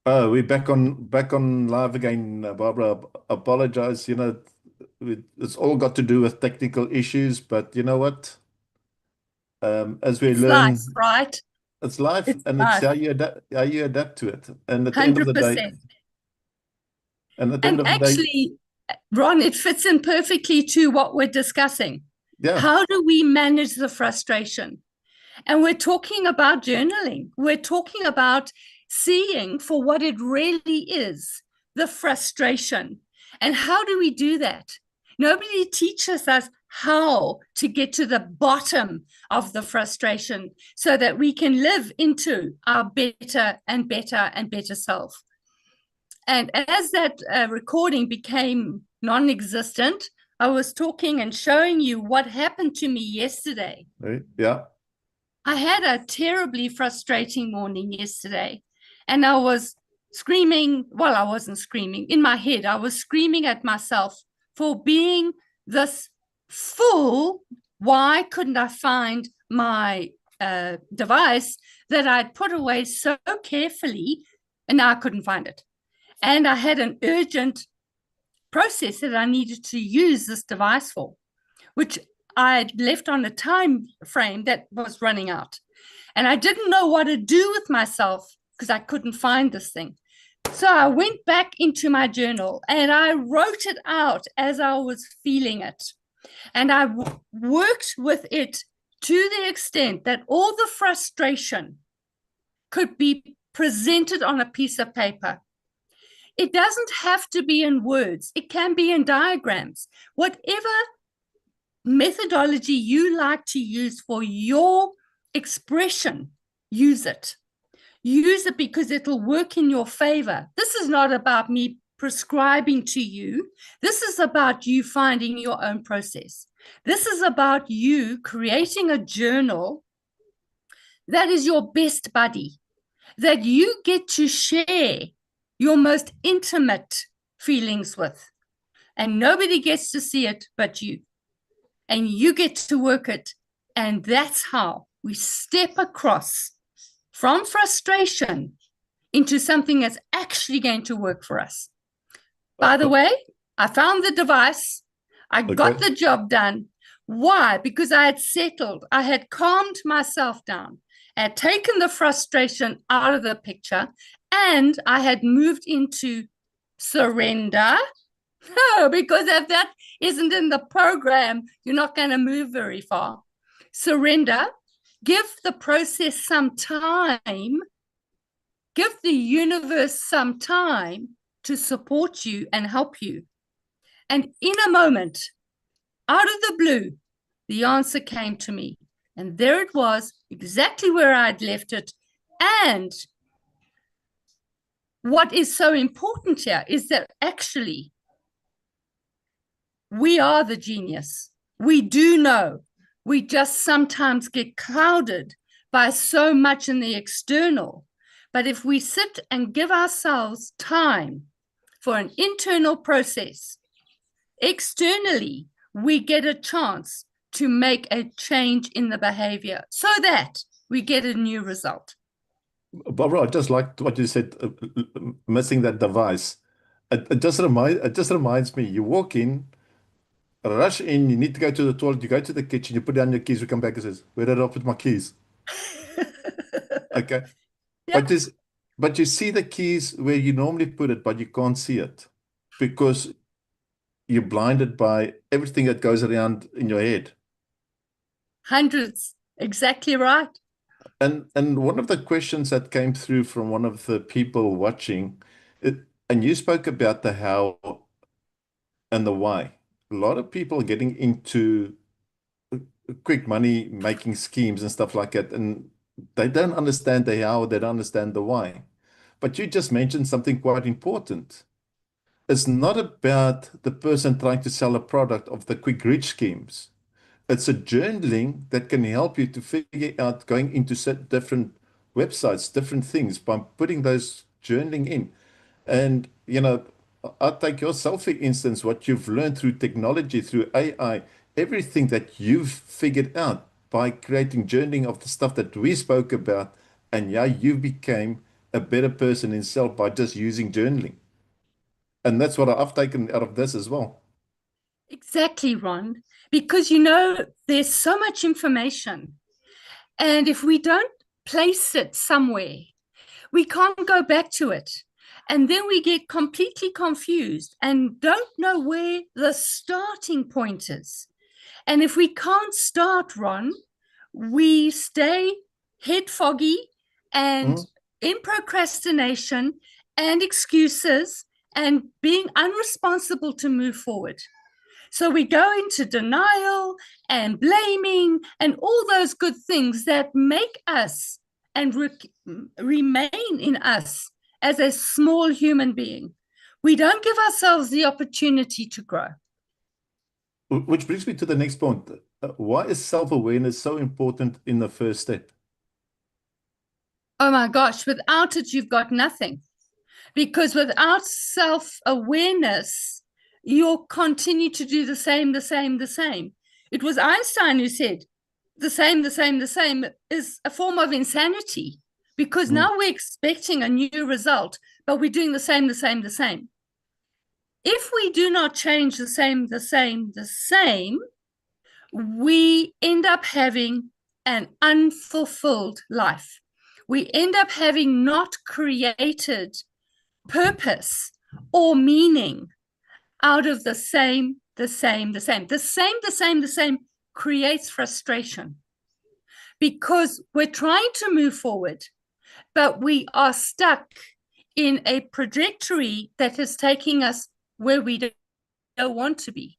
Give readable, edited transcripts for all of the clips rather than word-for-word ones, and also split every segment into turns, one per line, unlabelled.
Oh, we're back on live again, Barbara. Apologize. It's all got to do with technical issues, but you know what? As we
It's life,
learn,
right?
it's life,
It's
and it's
life,
how you adapt to it. And at the end of the day,
100%.
and at the end
And
of the day,
actually, Ron, it fits in perfectly to what we're discussing.
yeah,
How do we manage the frustration? And we're talking about journaling. We're talking about seeing for what it really is, the frustration. And how do we do that? Nobody teaches us how to get to the bottom of the frustration so that we can live into our better and better and better self. And as that recording became non existent, I was talking and showing you what happened to me yesterday.
yeah,
I had a terribly frustrating morning yesterday, and I was screaming. Well, I wasn't screaming in my head, I was screaming at myself for being this fool. Why couldn't I find my device that I'd put away so carefully, and now I couldn't find it? And I had an urgent process that I needed to use this device for, which I had left on a time frame that was running out. And I didn't know what to do with myself because I couldn't find this thing. So I went back into my journal and I wrote it out as I was feeling it. And I worked with it to the extent that all the frustration could be presented on a piece of paper. It doesn't have to be in words, it can be in diagrams. Whatever methodology you like to use for your expression, use it. Use it because it'll work in your favor. This is not about me prescribing to you. This is about you finding your own process. This is about you creating a journal that is your best buddy, that you get to share your most intimate feelings with. And nobody gets to see it but you. And you get to work it. And that's how we step across from frustration into something that's actually going to work for us. By the
uh,
way, I found the device, I got
okay.
the job done. Why? Because I had settled, I had calmed myself down, I had taken the frustration out of the picture, and I had moved into surrender. No, because if that isn't in the program, you're not going to move very far. Surrender, give the process some time, give the universe some time to support you and help you. And in a moment, out of the blue, the answer came to me. And there it was, exactly where I'd left it. And what is so important here is that actually we are the genius. We do know. We just sometimes get clouded by so much in the external. But if we sit and give ourselves time for an internal process, externally, we get a chance to make a change in the behavior so that we get a new result.
Barbara, I just liked what you said, missing that device. It just reminds me. You walk in, rush in, you need to go to the toilet, you go to the kitchen, you put down your keys, you come back and says, "Where did I put my keys?" Okay.
Yeah,
But this, but you see the keys where you normally put it, but you can't see it because you're blinded by everything that goes around in your head.
hundreds. Exactly right.
And one of the questions that came through from one of the people watching, it, and you spoke about the how and the why. A lot of people are getting into quick money making schemes and stuff like that, and they don't understand the how, they don't understand the why. But you just mentioned something quite important. It's not about the person trying to sell a product of the quick rich schemes. It's a journaling that can help you to figure out going into different websites, different things by putting those journaling in. And, I'll take your selfie instance, what you've learned through technology, through AI, everything that you've figured out by creating journaling of the stuff that we spoke about. And yeah, you became a better person himself by just using journaling. And that's what I've taken out of this as well.
Exactly, Ron. Because, there's so much information. And if we don't place it somewhere, we can't go back to it. And then we get completely confused and don't know where the starting point is. And if we can't start, Ron, we stay head foggy and
Mm.
in procrastination and excuses and being unresponsible to move forward. So we go into denial and blaming and all those good things that make us and remain in us as a small human being. We don't give ourselves the opportunity to grow.
Which brings me to the next point. Why is self-awareness so important in the first step?
Oh my gosh, without it, you've got nothing. Because without self-awareness, you'll continue to do the same, the same, the same. It was Einstein who said the same, the same, the same is a form of insanity, because
Mm.
now we're expecting a new result, but we're doing the same, the same, the same. If we do not change the same, the same, the same, we end up having an unfulfilled life. We end up having not created purpose or meaning out of the same, the same, the same. The same, the same, the same creates frustration because we're trying to move forward, but we are stuck in a trajectory that is taking us where we don't want to be.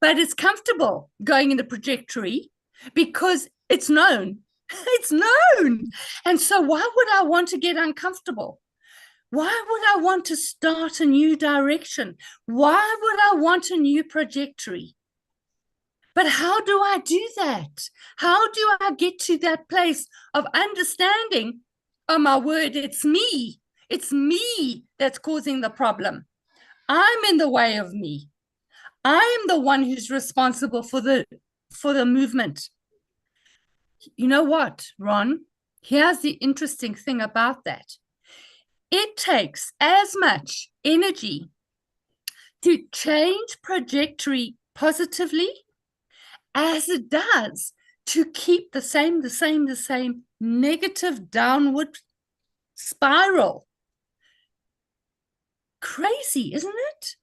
But it's comfortable going in the trajectory because it's known. It's known. And so why would I want to get uncomfortable? Why would I want to start a new direction? Why would I want a new trajectory? But how do I do that? How do I get to that place of understanding, oh my word, it's me. It's me that's causing the problem. I'm in the way of me. I am the one who's responsible for the movement. You know what, Ron? Here's the interesting thing about that. It takes as much energy to change trajectory positively as it does to keep the same negative downward spiral. Crazy, isn't it?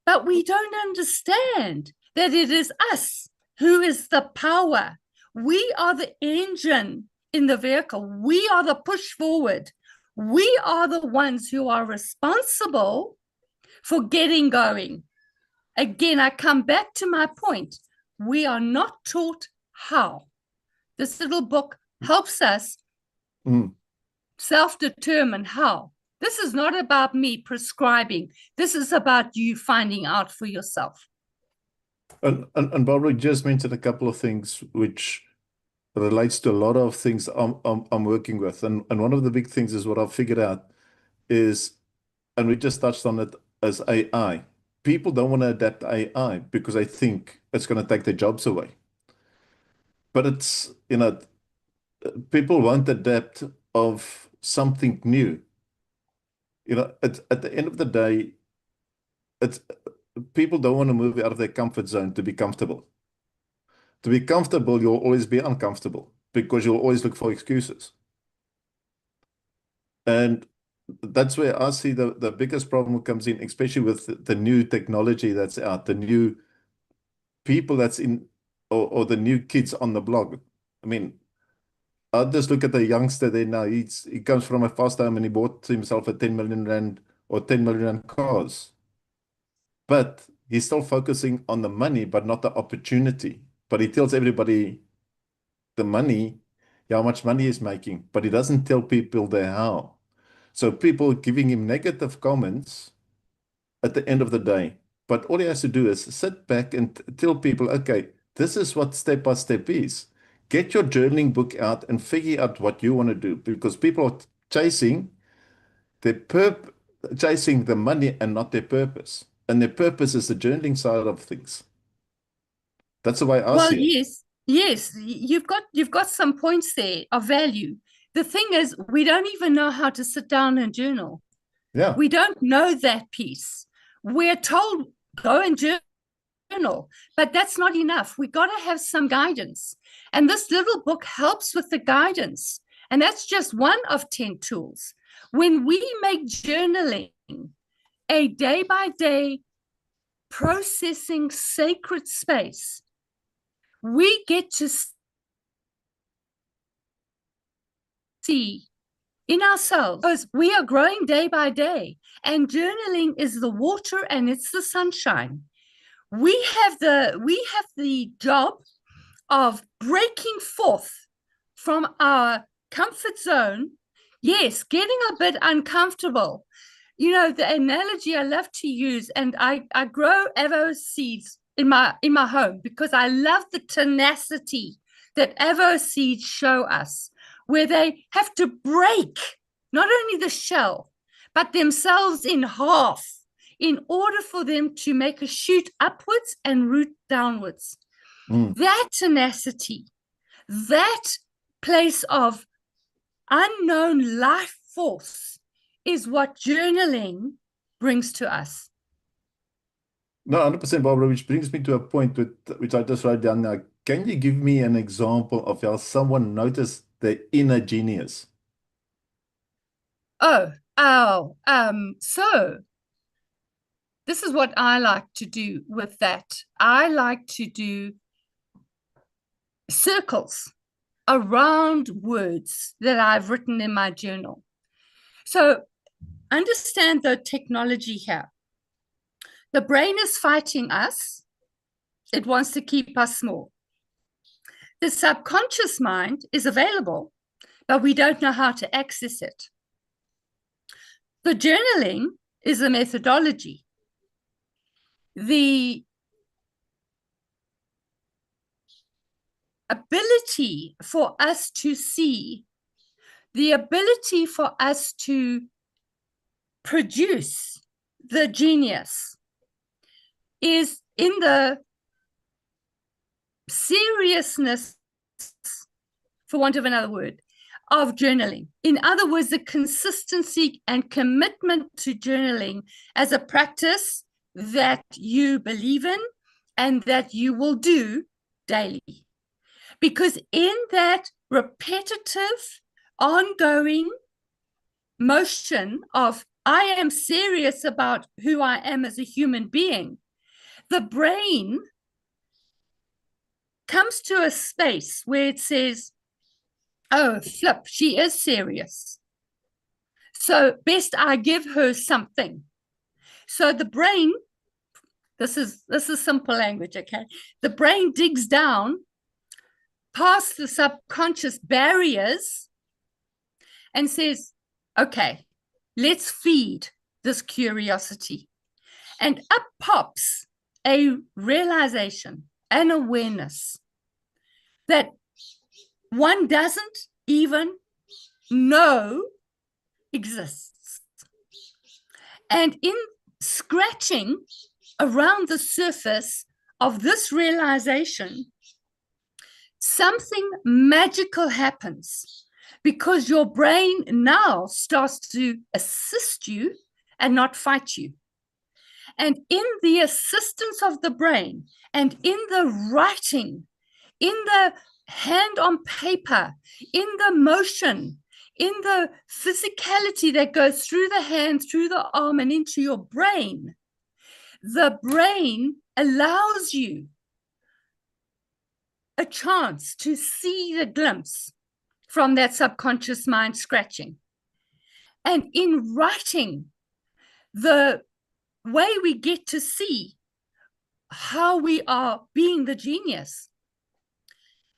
But we don't understand that it is us who is the power. We are the engine in the vehicle. We are the push forward. We are the ones who are responsible for getting going. Again, I come back to my point. We are not taught how. This little book helps us self-determine how. This is not about me prescribing. This is about you finding out for yourself.
And Barbara just mentioned a couple of things which relates to a lot of things I'm working with. And one of the big things is what I've figured out is, and we just touched on it, as AI. People don't want to adapt AI because they think it's going to take their jobs away. But it's, people won't adapt of something new. At the end of the day, it's people don't want to move out of their comfort zone to be comfortable. To be comfortable, you'll always be uncomfortable because you'll always look for excuses. And that's where I see the biggest problem comes in, especially with the new technology that's out, the new people that's in, or the new kids on the block. I mean, I just look at the youngster there now. He comes from a fast home and he bought himself a 10 million rand or 10 million rand cars. But he's still focusing on the money, but not the opportunity. But he tells everybody the money, how much money he's making, but he doesn't tell people the how. So people giving him negative comments at the end of the day. But all he has to do is sit back and tell people, okay, this is what step by step is. Get your journaling book out and figure out what you want to do, because people are chasing chasing the money and not their purpose. And their purpose is the journaling side of things. That's the way I
Well,
see it.
yes, you've got some points there of value, the thing is, we don't even know how to sit down and journal.
Yeah.
We don't know that piece. We're told, go and journal, but that's not enough. We got to have some guidance. And this little book helps with the guidance. And that's just one of 10 tools. When we make journaling a day-by-day processing sacred space, we get to see in ourselves, because we are growing day by day, and journaling is the water and it's the sunshine. We have the job of breaking forth from our comfort zone. Yes, getting a bit uncomfortable. You know, the analogy I love to use, and I grow avo seeds in my home because I love the tenacity that avo seeds show us, where they have to break not only the shell, but themselves in half in order for them to make a shoot upwards and root downwards. That tenacity, that place of unknown life force is what journaling brings to us.
No, 100%, Barbara, which brings me to a point which I just wrote down now. Can you give me an example of how someone noticed their inner genius?
So this is what I like to do with that. I like to do circles around words that I've written in my journal. So understand the technology here. The brain is fighting us. It wants to keep us small. The subconscious mind is available, but we don't know how to access it. The journaling is a methodology. The ability for us to see, the ability for us to produce the genius is in the seriousness, for want of another word, of journaling. In other words, the consistency and commitment to journaling as a practice that you believe in and that you will do daily. Because in that repetitive, ongoing motion of I am serious about who I am as a human being, the brain comes to a space where it says, oh, flip, she is serious. So best I give her something. So the brain, this is simple language, okay? The brain digs down past the subconscious barriers and says, okay, let's feed this curiosity. And up pops a realization, an awareness that one doesn't even know exists. And in scratching around the surface of this realization, something magical happens, because your brain now starts to assist you and not fight you. And in the assistance of the brain and in the writing, in the hand on paper, in the motion, in the physicality that goes through the hand, through the arm, and into your brain, the brain allows you a chance to see the glimpse from that subconscious mind scratching. And in writing, the way we get to see how we are being the genius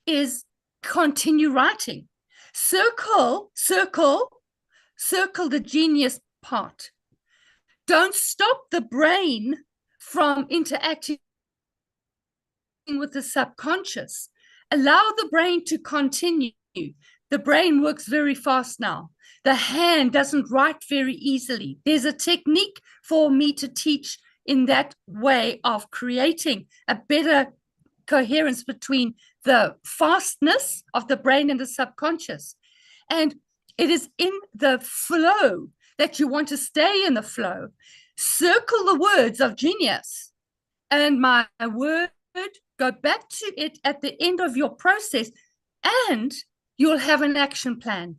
is continue writing. Circle the genius part. Don't stop the brain from interacting with the subconscious. Allow the brain to continue. The brain works very fast now. The hand doesn't write very easily. There's a technique for me to teach in that way of creating a better coherence between the fastness of the brain and the subconscious. And it is in the flow that you want to stay in the flow. Circle the words of genius and my word, go back to it at the end of your process, and you'll have an action plan.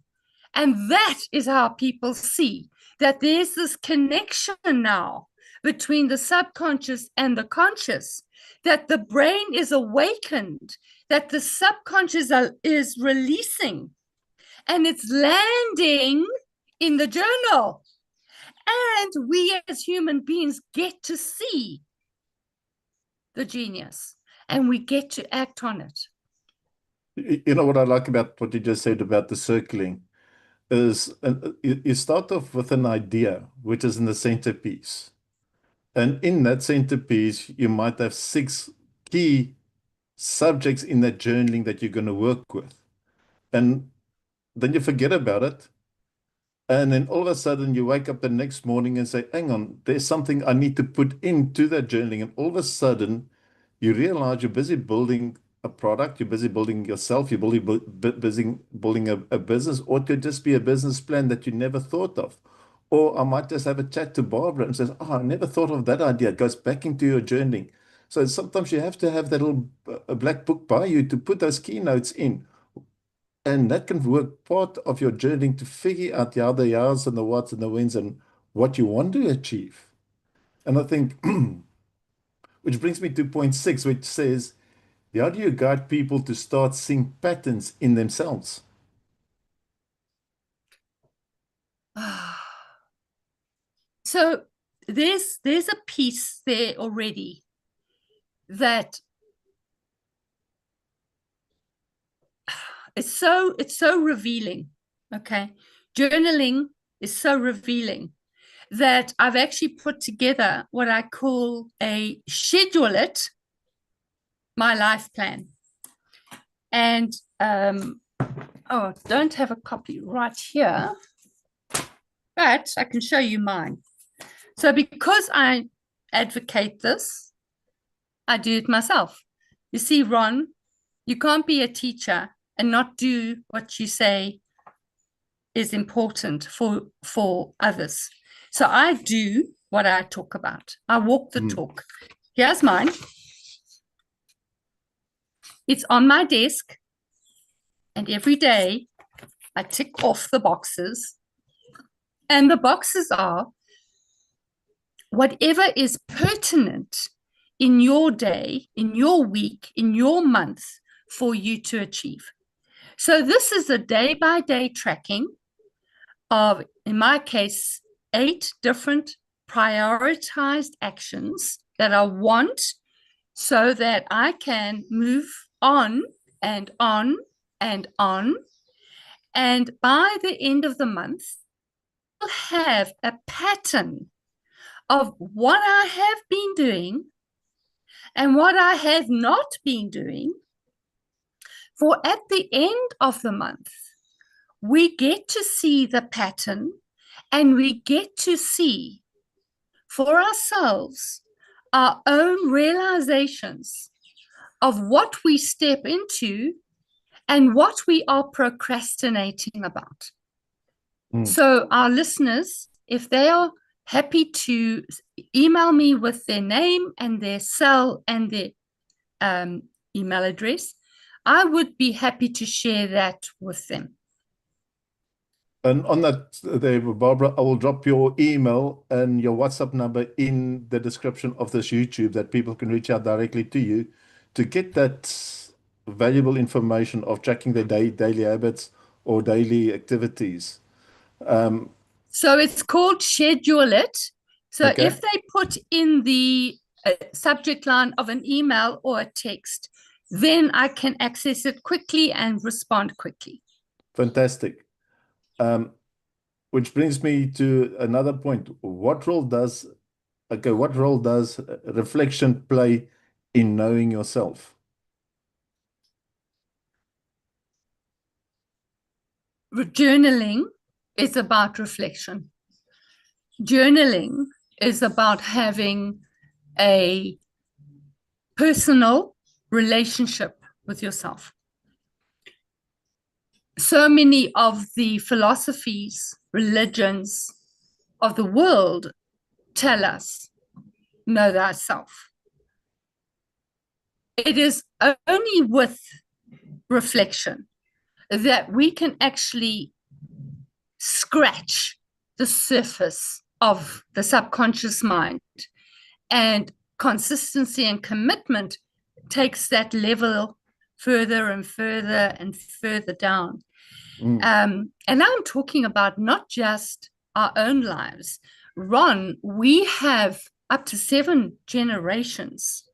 And that is how people see that there's this connection now between the subconscious and the conscious, that the brain is awakened, that the subconscious is releasing, and it's landing in the journal. And we as human beings get to see the genius, and we get to act on it.
You know what I like about what you just said about the circling is you start off with an idea, which is in the centerpiece. And in that centerpiece, you might have 6 key subjects in that journaling that you're going to work with. And then you forget about it. And then all of a sudden you wake up the next morning and say, hang on, there's something I need to put into that journaling. And all of a sudden you realize you're busy building a product, you're busy building yourself, you're busy building a business, or it could just be a business plan that you never thought of. Or I might just have a chat to Barbara and says, oh, I never thought of that idea. It goes back into your journaling. So sometimes you have to have that little black book by you to put those keynotes in. And that can work part of your journey to figure out the other hows and the whats and the whens and what you want to achieve. And I think, which brings me to point 6, which says, how do you guide people to start seeing patterns in themselves?
So there's a piece there already that it's so revealing. Okay, journaling is so revealing that I've actually put together what I call a schedule it my life plan. And I don't have a copy right here, but I can show you mine. So because I advocate this, I do it myself. You see, Ron, you can't be a teacher and not do what you say is important for others. So I do what I talk about. I walk the talk. Here's mine. It's on my desk, and every day I tick off the boxes. And the boxes are whatever is pertinent in your day, in your week, in your month for you to achieve. So this is a day-by-day tracking of, in my case, 8 different prioritized actions that I want so that I can move on and on and on. And by the end of the month, I'll have a pattern of what I have been doing and what I have not been doing. For at the end of the month, we get to see the pattern, and we get to see for ourselves our own realizations of what we step into and what we are procrastinating about. So our listeners, if they are happy to email me with their name and their cell and their email address, I would be happy to share that with them.
And on that, there, Barbara, I will drop your email and your WhatsApp number in the description of this YouTube, that people can reach out directly to you to get that valuable information of tracking their daily habits or daily activities.
So it's called Schedule It. So
Okay.
if they put in the subject line of an email or a text, then I can access it quickly and respond quickly.
Fantastic. Which brings me to another point. What role does reflection play in knowing yourself?
Journaling is about reflection. Journaling is about having a personal relationship with yourself. So so many of the philosophies, religions of the world tell us, know thyself. It is only with reflection that we can actually scratch the surface of the subconscious mind, and consistency and commitment takes that level further and further and further down. And I'm talking about not just our own lives. Ron, we have up to 7 generations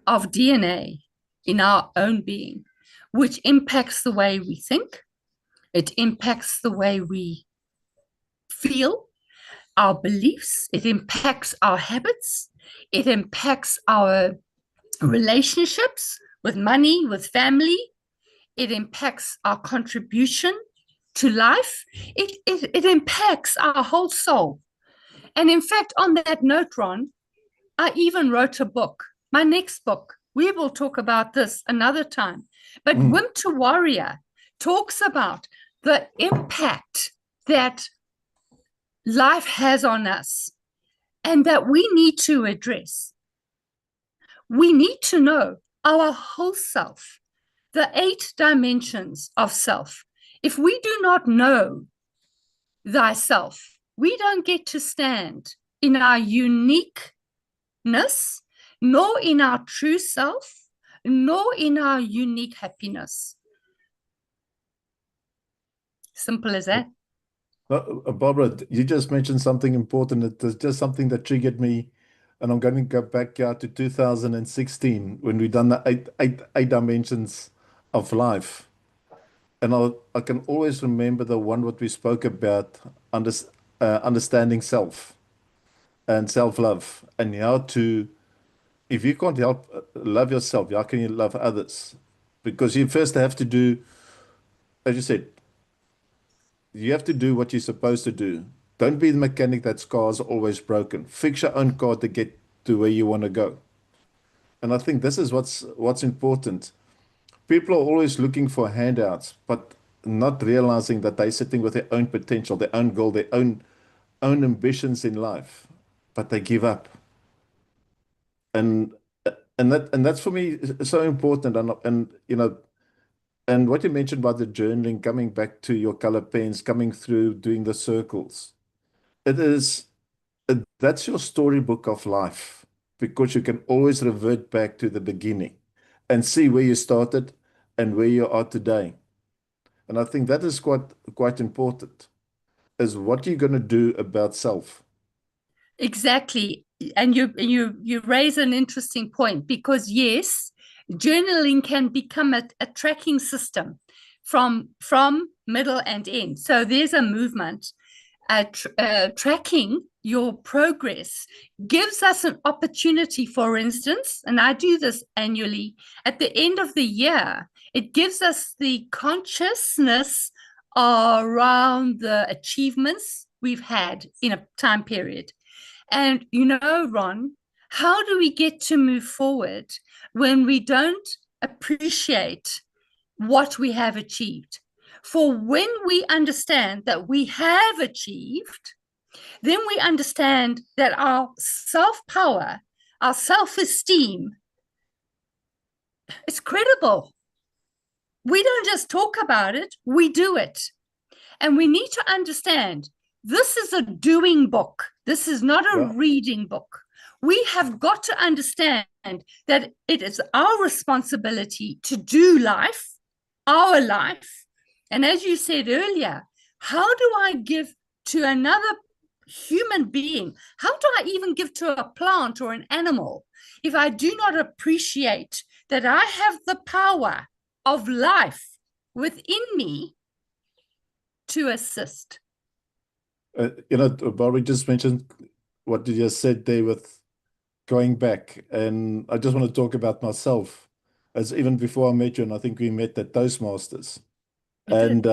of DNA in our own being, which impacts the way we think. It impacts the way we feel, our beliefs. It impacts our habits. It impacts our relationships with money, with family. It impacts our contribution to life. It impacts our whole soul. And in fact, on that note, Ron, I even wrote a book, my next book. We will talk about this another time. But Wimp to Warrior talks about the impact that life has on us and that we need to address. We need to know our whole self, the 8 dimensions of self. If we do not know thyself, we don't get to stand in our uniqueness, nor in our true self, nor in our unique happiness. Simple as that.
Barbara, you just mentioned something important. It was just something that triggered me, and I'm going to go back to 2016 when we done the eight dimensions of life. And I can always remember the one what we spoke about, understanding self and self-love, and how to, if you can't help love yourself, how can you love others? Because you first have to do, as you said, you have to do what you're supposed to do. Don't be the mechanic that's car's always broken. Fix your own car to get to where you want to go. And I think this is what's important. People are always looking for handouts, but not realizing that they're sitting with their own potential, their own goal, their own ambitions in life, but they give up. And that's for me so important. And you know, and what you mentioned about the journaling, coming back to your color pens, coming through, doing the circles, it is that's your storybook of life, because you can always revert back to the beginning and see where you started and where you are today. And I think that is quite important, is what you're going to do about self.
Exactly. And you raise an interesting point, because yes, journaling can become a tracking system from middle and end. So there's a movement. Tracking your progress gives us an opportunity, for instance, and I do this annually, at the end of the year, it gives us the consciousness around the achievements we've had in a time period. And you know, Ron, how do we get to move forward when we don't appreciate what we have achieved? For when we understand that we have achieved, then we understand that our self-power, our self-esteem is credible. We don't just talk about it, we do it. And we need to understand this is a doing book. This is not a reading book. We have got to understand that it is our responsibility to do life, our life. And as you said earlier, how do I give to another human being? How do I even give to a plant or an animal if I do not appreciate that I have the power of life within me to assist?
Barbara just mentioned what you just said there with going back. And I just want to talk about myself, as even before I met you, and I think we met at Toastmasters. And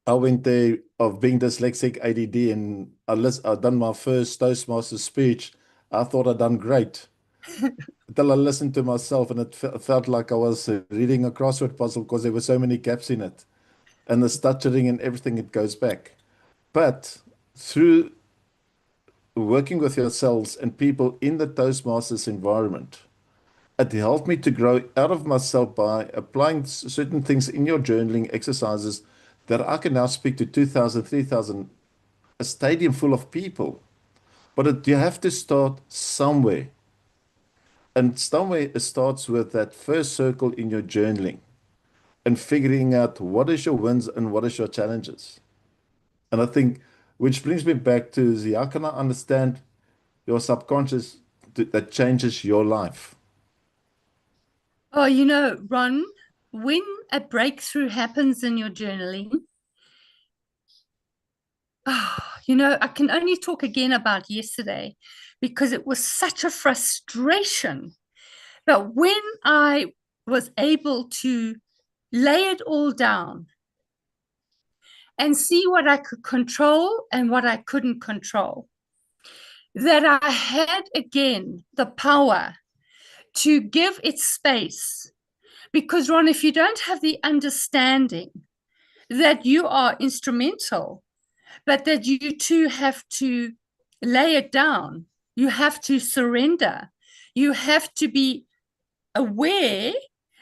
I went there of being dyslexic, ADD, and I done my first Toastmasters speech. I thought I'd done great. Until I listened to myself, and it felt like I was reading a crossword puzzle because there were so many gaps in it, and the stuttering and everything, it goes back. But through working with yourselves and people in the Toastmasters environment, it helped me to grow out of myself by applying certain things in your journaling exercises that I can now speak to 2,000, 3,000, a stadium full of people. But you have to start somewhere. And somewhere it starts with that first circle in your journaling and figuring out what is your wins and what is your challenges. And I think, which brings me back to the how can I understand your subconscious that changes your life?
Oh, Ron, when a breakthrough happens in your journaling, I can only talk again about yesterday because it was such a frustration. But when I was able to lay it all down and see what I could control and what I couldn't control, that I had again the power to give it space. Because, Ron, if you don't have the understanding that you are instrumental, but that you too have to lay it down, you have to surrender, you have to be aware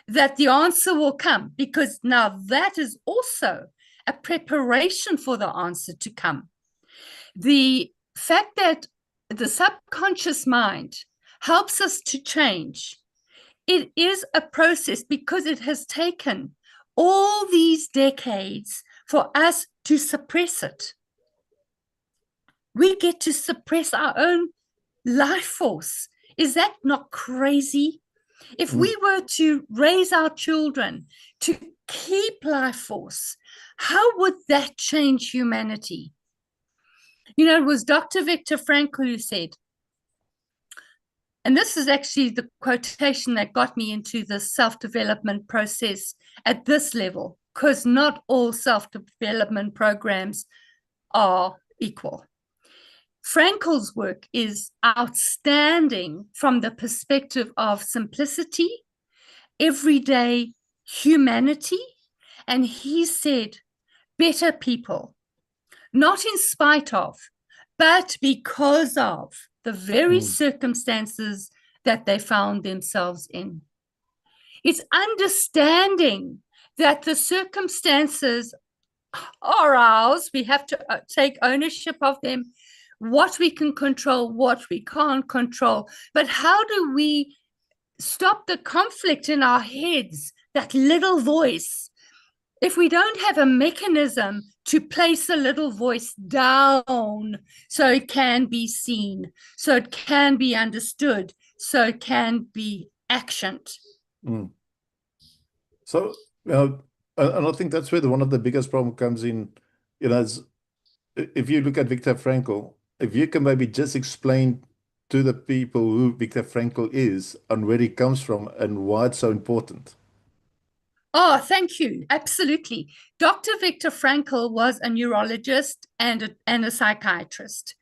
that the answer will come, because now that is also a preparation for the answer to come. The fact that the subconscious mind helps us to change, it is a process because it has taken all these decades for us to suppress it. We get to suppress our own life force. Is that not crazy? If we were to raise our children to keep life force, how would that change humanity? It was Dr. Viktor Frankl who said, and this is actually the quotation that got me into the self-development process at this level, because not all self-development programs are equal. Frankl's work is outstanding from the perspective of simplicity, everyday humanity. And he said, better people, not in spite of, but because of the very circumstances that they found themselves in. It's understanding that the circumstances are ours. We have to take ownership of them, what we can control, what we can't control. But how do we stop the conflict in our heads, that little voice? If we don't have a mechanism to place a little voice down so it can be seen, so it can be understood, so it can be actioned.
So, and I think that's where one of the biggest problem comes in, is if you look at Viktor Frankl, if you can maybe just explain to the people who Viktor Frankl is and where he comes from and why it's so important.
Oh, thank you. Absolutely. Dr. Viktor Frankl was a neurologist and a psychiatrist.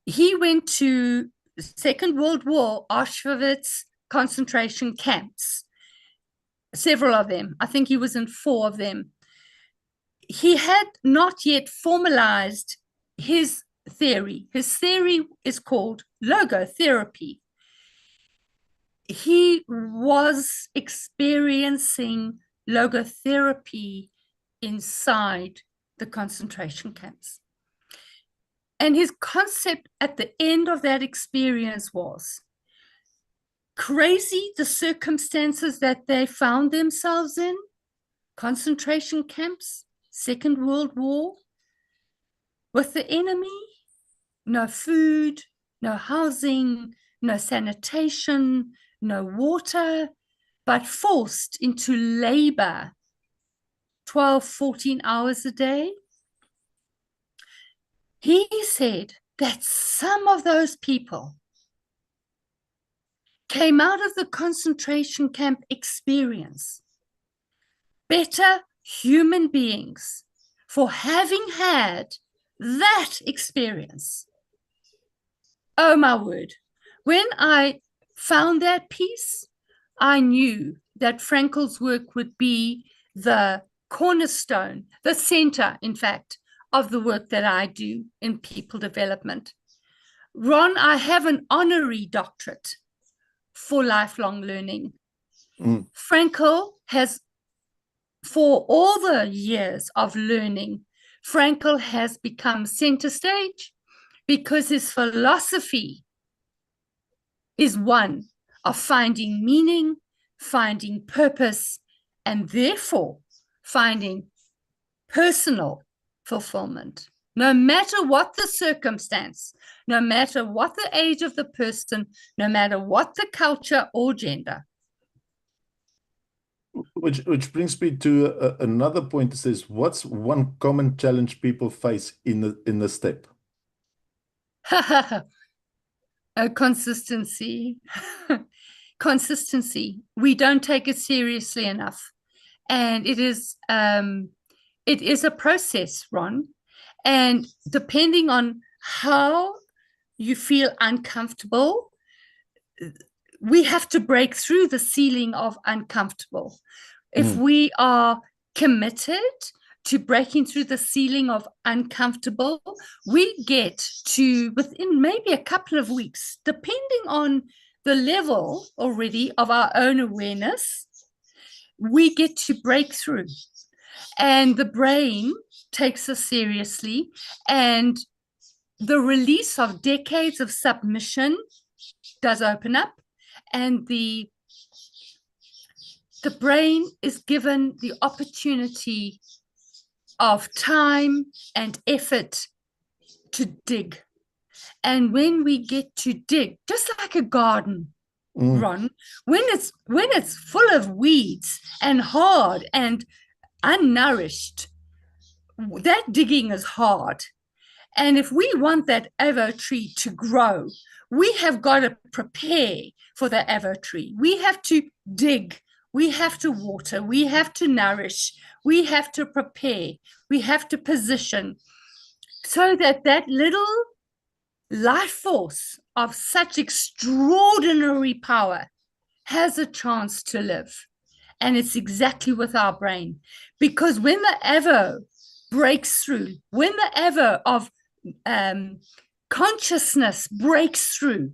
He went to Second World War, Auschwitz concentration camps, several of them. I think he was in 4 of them. He had not yet formalized his theory. His theory is called logotherapy. He was experiencing logotherapy inside the concentration camps. And his concept at the end of that experience was crazy the circumstances that they found themselves in, concentration camps, Second World War, with the enemy, no food, no housing, no sanitation, no water, but forced into labor 12, 14 hours a day. He said that some of those people came out of the concentration camp experience better human beings for having had that experience. Oh, my word. When I found that peace, I knew that Frankel's work would be the cornerstone, the center, in fact, of the work that I do in people development. Ron, I have an honorary doctorate for lifelong learning. Frankel has, for all the years of learning, Frankel has become center stage because his philosophy is one of finding meaning, finding purpose, and therefore finding personal fulfillment. No matter what the circumstance, no matter what the age of the person, no matter what the culture or gender.
Which brings me to another point that says, what's one common challenge people face in the step?
Consistency. Consistency. We don't take it seriously enough. And it is a process, Ron. And depending on how you feel uncomfortable, we have to break through the ceiling of uncomfortable. If we are committed to breaking through the ceiling of uncomfortable, we get to, within maybe a couple of weeks, depending on the level already of our own awareness, we get to break through. And the brain takes us seriously, and the release of decades of submission does open up, and the brain is given the opportunity of time and effort to dig. And when we get to dig, just like a garden, Ron, when it's full of weeds and hard and unnourished, that digging is hard. And if we want that avo tree to grow, we have got to prepare for the avo tree. We have to dig, we have to water, we have to nourish, we have to prepare, we have to position, so that that little life force of such extraordinary power has a chance to live. And it's exactly with our brain. Because when the avo breaks through, when the avo of consciousness breaks through,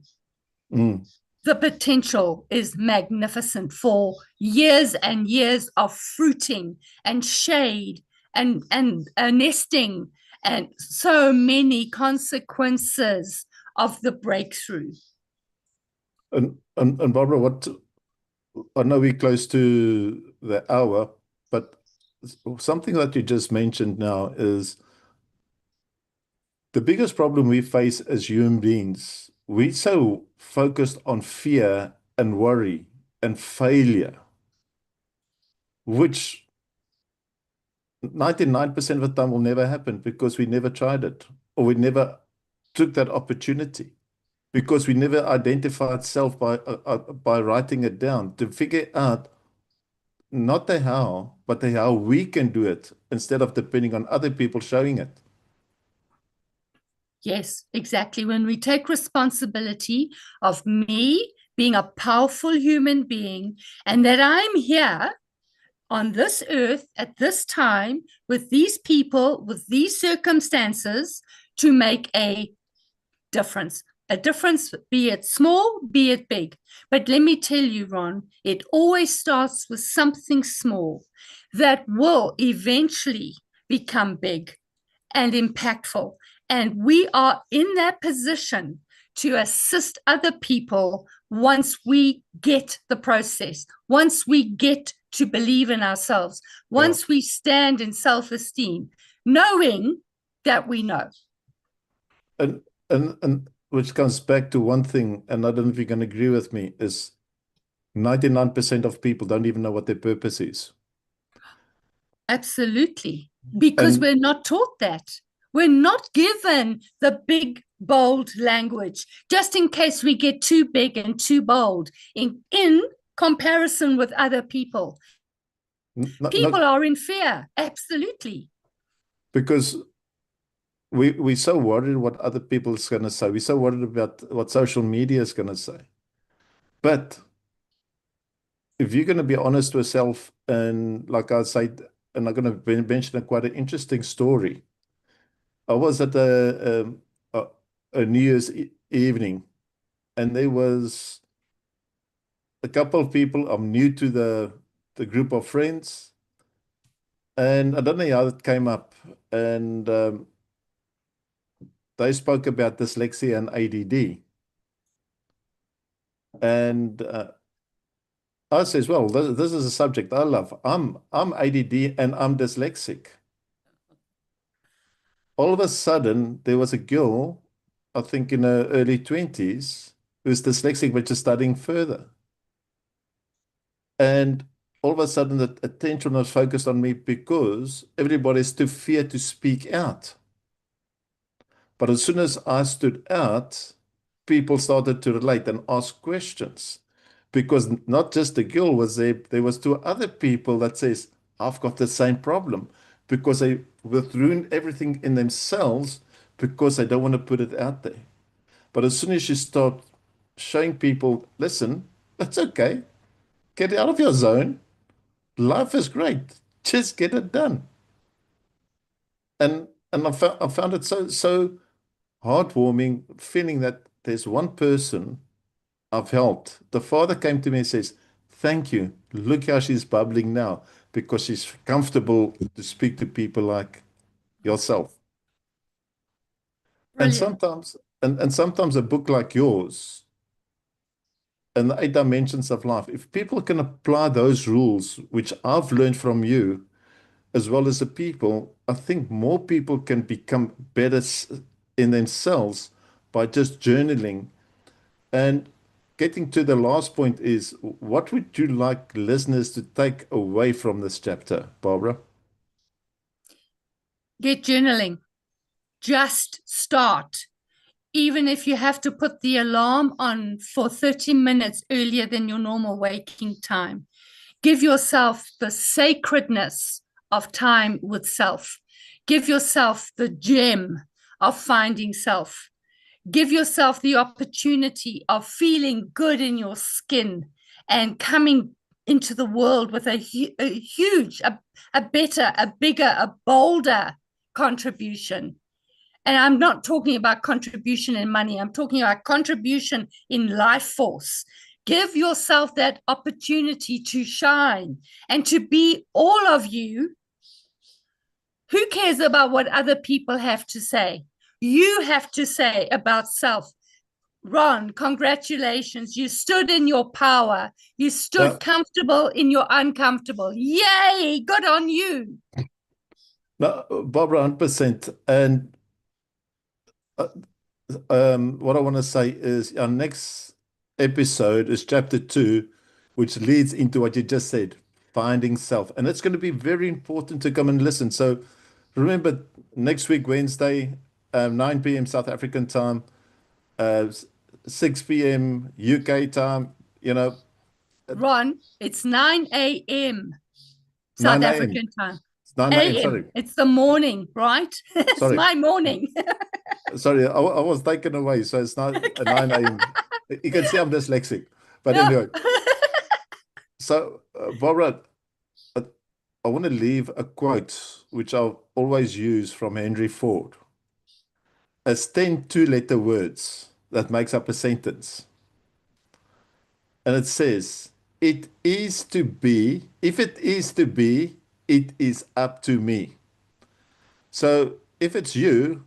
the potential is magnificent for years and years of fruiting and shade and nesting, and so many consequences of the breakthrough.
And Barbara, what I know we're close to the hour, but something that you just mentioned now is the biggest problem we face as human beings. We're so focused on fear and worry and failure, which 99% of the time will never happen because we never tried it, or we never took that opportunity, because we never identified self by writing it down to figure out not the how, but the how we can do it instead of depending on other people showing it.
Yes, exactly. When we take responsibility of me being a powerful human being, and that I'm here on this earth at this time with these people, with these circumstances, to make a difference, be it small, be it big. But let me tell you, Ron, it always starts with something small that will eventually become big and impactful. And we are in that position to assist other people once we get the process, once we get to believe in ourselves, once we stand in self-esteem, knowing that we know.
And which comes back to one thing, and I don't know if you can agree with me, is 99% of people don't even know what their purpose is.
Absolutely. Because we're not taught that. We're not given the big, bold language, just in case we get too big and too bold in comparison with other people. People are in fear. Absolutely.
Because we're so worried what other people is going to say. We're so worried about what social media is going to say. But if you're going to be honest with yourself, and like I said, and I'm going to mention quite an interesting story. I was at a New Year's evening, and there was a couple of people. I'm new to the group of friends, and I don't know how it came up, and they spoke about dyslexia and ADD, and I says, well, this is a subject I love. I'm ADD and I'm dyslexic. All of a sudden, there was a girl, I think in her early 20s, who's dyslexic, but just studying further. And all of a sudden, the attention was focused on me because everybody's too fear to speak out. But as soon as I stood out, people started to relate and ask questions. Because not just the girl was there was two other people that says, I've got the same problem. Because they withdrew everything in themselves because they don't want to put it out there. But as soon as you start showing people, listen, that's okay. Get out of your zone. Life is great. Just get it done. And I found it so heartwarming feeling that there's one person I've helped. The father came to me and says, thank you. Look how she's bubbling now because she's comfortable to speak to people like yourself. And
Brilliant.
sometimes, and sometimes a book like yours and the 8 dimensions of life, if people can apply those rules, which I've learned from you, as well as the people, I think more people can become better in themselves by just journaling. And getting to the last point is, what would you like listeners to take away from this chapter, Barbara?
Get journaling. Just start. Even if you have to put the alarm on for 30 minutes earlier than your normal waking time. Give yourself the sacredness of time with self. Give yourself the gem of finding self. Give yourself the opportunity of feeling good in your skin and coming into the world with a huge, a better, a bigger, a bolder contribution. And I'm not talking about contribution in money. I'm talking about contribution in life force. Give yourself that opportunity to shine and to be all of you. Who cares about what other people have to say? You have to say about self. Ron, congratulations. You stood in your power. You stood
Now,
comfortable in your uncomfortable. Yay, good on you.
now Barbara, 100%. And uh, what I want to say is our next episode is chapter 2, which leads into what you just said, finding self. And it's going to be very important to come and listen. So remember, next week, Wednesday, 9 p.m. South African time, 6 p.m. UK time,
Ron, it's 9 a.m. South
9 a.m.
African time.
It's 9 a.m.
AM.
Sorry.
It's the morning, right? It's
Sorry.
my morning.
Sorry. I was taken away. So it's not
Okay.
9 a.m. You can see I'm dyslexic. But
Yeah.
anyway, so Barbara, I, I want to leave a quote which I'll always use from Henry Ford. It's 10 two-letter words that makes up a sentence. And it says, it is to be, if it is to be, it is up to me. So if it's you,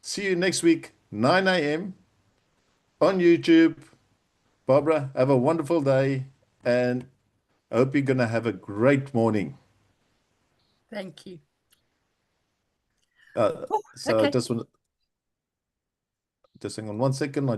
see you next week, 9 a.m. on YouTube. Barbara, have a wonderful day, and I hope you're going to have a great morning.
Thank you.
Uh,
Oh,
so
okay.
just hang on 1 second.